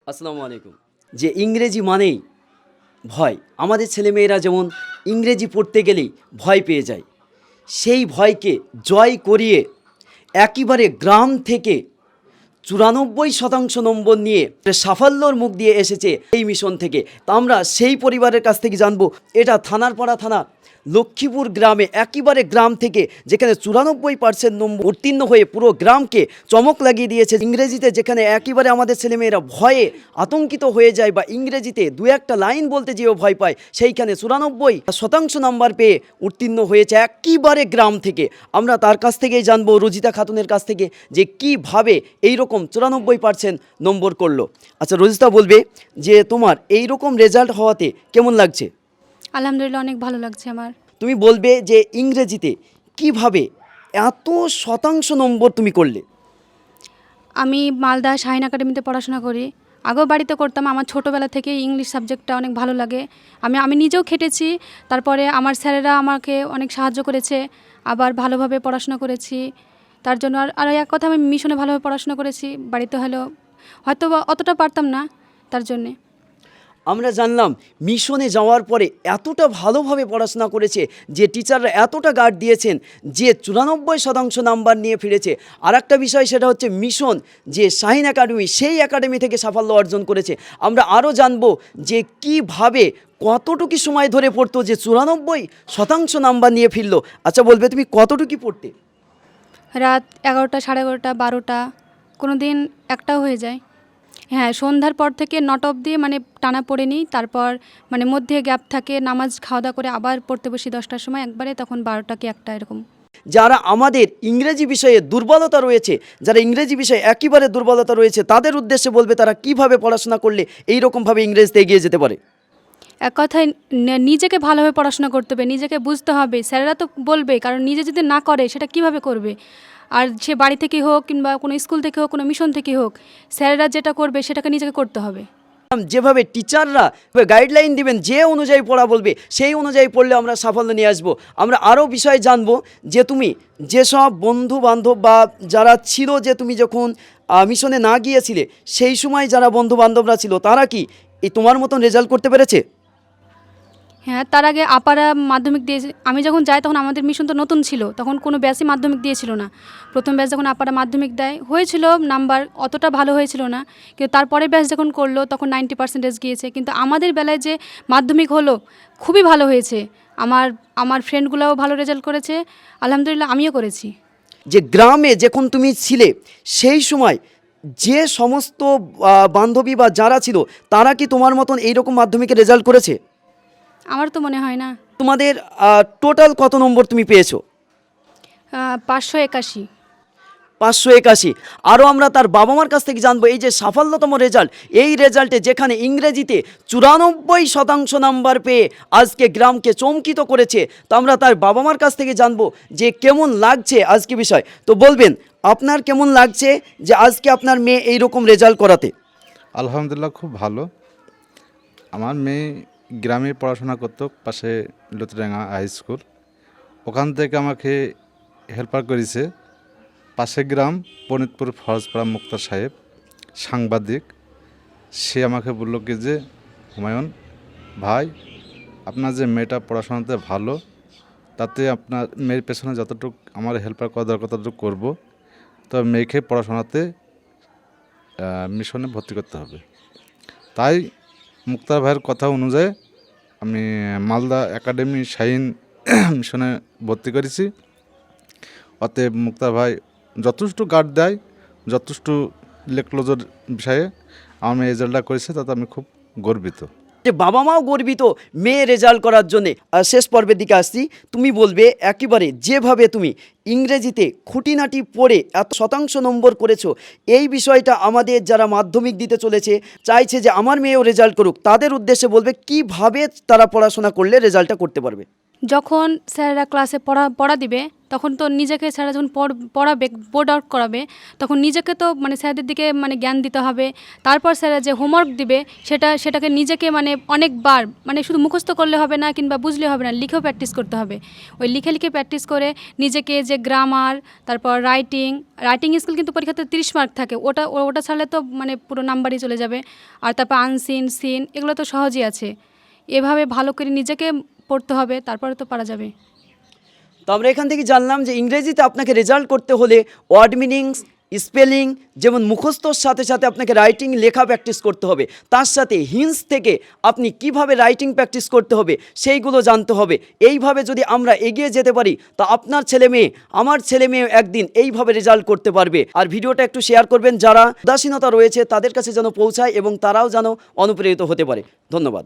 আসসালামু আলাইকুম। যে ইংরেজি মানেই ভয়, আমাদের ছেলেমেয়েরা যেমন ইংরেজি পড়তে গেলেই ভয় পেয়ে যায়, সেই ভয়কে জয় করিয়ে একেবারে গ্রাম থেকে 94% নম্বর নিয়ে সাফল্যর মুখ দিয়ে এসেছে এই মিশন থেকে। তা আমরা সেই পরিবারের কাছ থেকে জানবো। এটা থানারপাড়া থানা লক্ষ্মীপুর গ্রামে, একেবারে গ্রাম থেকে, যেখানে 94% নম্বর উত্তীর্ণ হয়ে পুরো গ্রামকে চমক লাগিয়ে দিয়েছে ইংরেজিতে। যেখানে একেবারে আমাদের ছেলেমেয়েরা ভয়ে আতঙ্কিত হয়ে যায় বা ইংরেজিতে দু একটা লাইন বলতে যেও ভয় পায়, সেইখানে 94% নাম্বার পেয়ে উত্তীর্ণ হয়েছে একেবারে গ্রাম থেকে। আমরা তার কাছ থেকেই জানবো, রোজিতা খাতুনের কাছ থেকে, যে কীভাবে এইরকম 94% নম্বর করলো। আচ্ছা রোজিতা, বলবে যে তোমার এইরকম রেজাল্ট হওয়াতে কেমন লাগছে? আলহামদুলিল্লাহ, অনেক ভালো লাগছে আমার। তুমি বলবে যে ইংরেজিতে কিভাবে এত শতাংশ নম্বর তুমি করলে? আমি মালদা শাহিন একাডেমিতে পড়াশোনা করি। আগেও বাড়িতে করতাম। আমার ছোটোবেলা থেকে ইংলিশ সাবজেক্টটা অনেক ভালো লাগে। আমি নিজেও খেটেছি। তারপরে আমার স্যারেরা আমাকে অনেক সাহায্য করেছে, আবার ভালোভাবে পড়াশোনা করেছি। তার জন্য আর এক কথা, আমি মিশনে ভালোভাবে পড়াশোনা করেছি। বাড়িতে হয়তো বা অতটা পারতাম না, তার জন্যে। আমরা জানলাম মিশনে যাওয়ার পরে এতটা ভালোভাবে পড়াশোনা করেছে যে টিচাররা এতটা গার্ড দিয়েছেন যে 94% নাম্বার নিয়ে ফিরেছে। আর একটা বিষয়, সেটা হচ্ছে মিশন যে শাহিন একাডেমি, সেই একাডেমি থেকে সাফল্য অর্জন করেছে। আমরা আরও জানবো যে কিভাবে, কতটুকু সময় ধরে পড়তো যে 94% নাম্বার নিয়ে ফিরলো। আচ্ছা বলবে, তুমি কতটুকু পড়তে? রাত 11টা, 11:30, 12টা, কোনো দিন একটাও হয়ে যায়। হ্যাঁ, সন্ধ্যার পর থেকে 9টা অবধি মানে টানা পড়ে নিই। তারপর মানে মধ্যে গ্যাপ থাকে, নামাজ খাওয়া দাওয়া করে আবার পড়তে বসি 10টার সময় একবারে, তখন 12টা কি 1টা এরকম। যারা আমাদের ইংরেজি বিষয়ে দুর্বলতা রয়েছে, যারা ইংরেজি বিষয়ে একেবারে দুর্বলতা রয়েছে, তাদের উদ্দেশ্যে বলবে তারা কিভাবে পড়াশোনা করলে এইরকমভাবে ইংরেজিতে এগিয়ে যেতে পারে। এক কথায় নিজেকে ভালোভাবে পড়াশোনা করতে হবে, নিজেকে বুঝতে হবে। স্যারেরা তো বলবে, কারণ নিজে যদি না করে সেটা কিভাবে করবে? আর সে বাড়ি থেকে হোক কিংবা কোনো স্কুল থেকে হোক, কোনো মিশন থেকে হোক, স্যারেরা যেটা করবে সেটাকে নিজেকে করতে হবে। যেভাবে টিচাররা গাইডলাইন দিবেন, যে অনুযায়ী পড়া বলবে সেই অনুযায়ী পড়লে আমরা সাফল্য নিয়ে আসবো। আমরা আরও বিষয় জানবো যে তুমি যেসব বন্ধু বান্ধব বা যারা ছিল, যে তুমি যখন মিশনে না গিয়েছিলে সেই সময় যারা বন্ধু বান্ধবরা ছিল, তারা কি এই তোমার মতন রেজাল্ট করতে পেরেছে? হ্যাঁ, তার আগে আপারা মাধ্যমিক দিয়েছে। আমি যখন যাই তখন আমাদের মিশন তো নতুন ছিল, তখন কোনো ব্যাচই মাধ্যমিক দিয়েছিল না। প্রথম ব্যাচ যখন আপারা মাধ্যমিক দেয়, হয়েছিল নাম্বার অতটা ভালো হয়েছিল না, কিন্তু তারপরে ব্যাচ যখন করলো তখন 90% গিয়েছে। কিন্তু আমাদের বেলায় যে মাধ্যমিক হলো, খুবই ভালো হয়েছে। আমার ফ্রেন্ডগুলোও ভালো রেজাল্ট করেছে, আলহামদুলিল্লাহ আমিও করেছি। যে গ্রামে যখন তুমি ছিলে সেই সময় যে সমস্ত বান্ধবী বা যারা ছিল, তারা কি তোমার মতন এইরকম মাধ্যমিকে রেজাল্ট করেছে? আমার তো মনে হয় না। তোমাদের টোটাল কত নম্বর তুমি পেয়েছো? 581। 581। আরও আমরা তার বাবা মার কাছ থেকে জানবো এই যে সাফল্যতম রেজাল্ট, এই রেজাল্টে যেখানে ইংরেজিতে 94% নাম্বার পেয়ে আজকে গ্রামকে চমকিত করেছে। তো আমরা তার বাবা মার কাছ থেকে জানবো যে কেমন লাগছে আজকে বিষয়। তো বলবেন আপনার কেমন লাগছে যে আজকে আপনার মেয়ে এইরকম রেজাল্ট করাতে? আলহামদুলিল্লাহ, খুব ভালো। আমার মেয়ে গ্রামে পড়াশোনা করতো, পাশে লতিডাঙ্গা হাই স্কুল। ওখান থেকে আমাকে হেল্পার করেছে পাশের গ্রাম পনিতপুর ফরজপাড়া মুক্তার সাহেব, সাংবাদিক। সে আমাকে বলল কি যে, হুমায়ুন ভাই, আপনার যে মেয়েটা পড়াশোনাতে ভালো, তাতে আপনার মেয়ের পেছনে যতটুকু আমার হেল্পার করা দরকার ততটুকু করবো। তবে মেয়েকে পড়াশোনাতে মিশনে ভর্তি করতে হবে। তাই মুক্তার ভাইয়ের কথা অনুযায়ী আমি মালদা একাডেমি শাহিন মিশনে ভর্তি করেছি। অতএব মুক্তার ভাই যথেষ্ট গার্ড দেয়, যথেষ্ট লেকলোজের বিষয়ে আমি রেজাল্টটা করেছি, তাতে আমি খুব গর্বিত। যে বাবা মাও গর্বিত মেয়ে রেজাল্ট করার জন্যে। শেষ পর্বের দিকে আসছি, তুমি বলবে একেবারে যেভাবে তুমি ইংরেজিতে খুঁটিনাটি পড়ে এত শতাংশ নম্বর করেছো, এই বিষয়টা আমাদের যারা মাধ্যমিক দিতে চলেছে, চাইছে যে আমার মেয়েও রেজাল্ট করুক, তাদের উদ্দেশ্যে বলবে কিভাবে তারা পড়াশোনা করলে রেজাল্টটা করতে পারবে। যখন স্যারেরা ক্লাসে পড়া দিবে তখন তো নিজেকে স্যাররা যখন পড়াবে, বোর্ড আউট করাবে, তখন নিজেকে তো মানে স্যারদের দিকে মানে জ্ঞান দিতে হবে। তারপর স্যাররা যে হোমওয়ার্ক দিবে সেটাকে নিজেকে মানে অনেকবার মানে শুধু মুখস্থ করলে হবে না কিংবা বুঝলে হবে না, লিখেও প্র্যাকটিস করতে হবে। ওই লিখে প্র্যাকটিস করে নিজেকে যে গ্রামার, তারপর রাইটিং স্কিল কিন্তু পরীক্ষাতে 30 মার্ক থাকে, ওটা ছাড়লে তো মানে পুরো নাম্বারই চলে যাবে। আর তারপর আনসিন, সিন, এগুলো তো সহজই আছে। এভাবে ভালো করে নিজেকে পড়তে হবে, তারপরে তো পারা যাবে। তো আমরা এখান থেকে জানলাম যে ইংরেজিতে আপনাকে রেজাল্ট করতে হলে ওয়ার্ড মিনিংস, স্পেলিং যেমন মুখস্থর সাথে সাথে আপনাকে রাইটিং, লেখা প্র্যাকটিস করতে হবে। তার সাথে হিন্স থেকে আপনি কিভাবে রাইটিং প্র্যাকটিস করতে হবে সেইগুলো জানতে হবে। এইভাবে যদি আমরা এগিয়ে যেতে পারি তা আপনার ছেলে মেয়ে, আমার ছেলে মেয়ে একদিন এইভাবে রেজাল্ট করতে পারবে। আর ভিডিওটা একটু শেয়ার করবেন, যারা উদাসীনতা রয়েছে তাদের কাছে যেন পৌঁছায় এবং তারাও যেন অনুপ্রেরিত হতে পারে। ধন্যবাদ।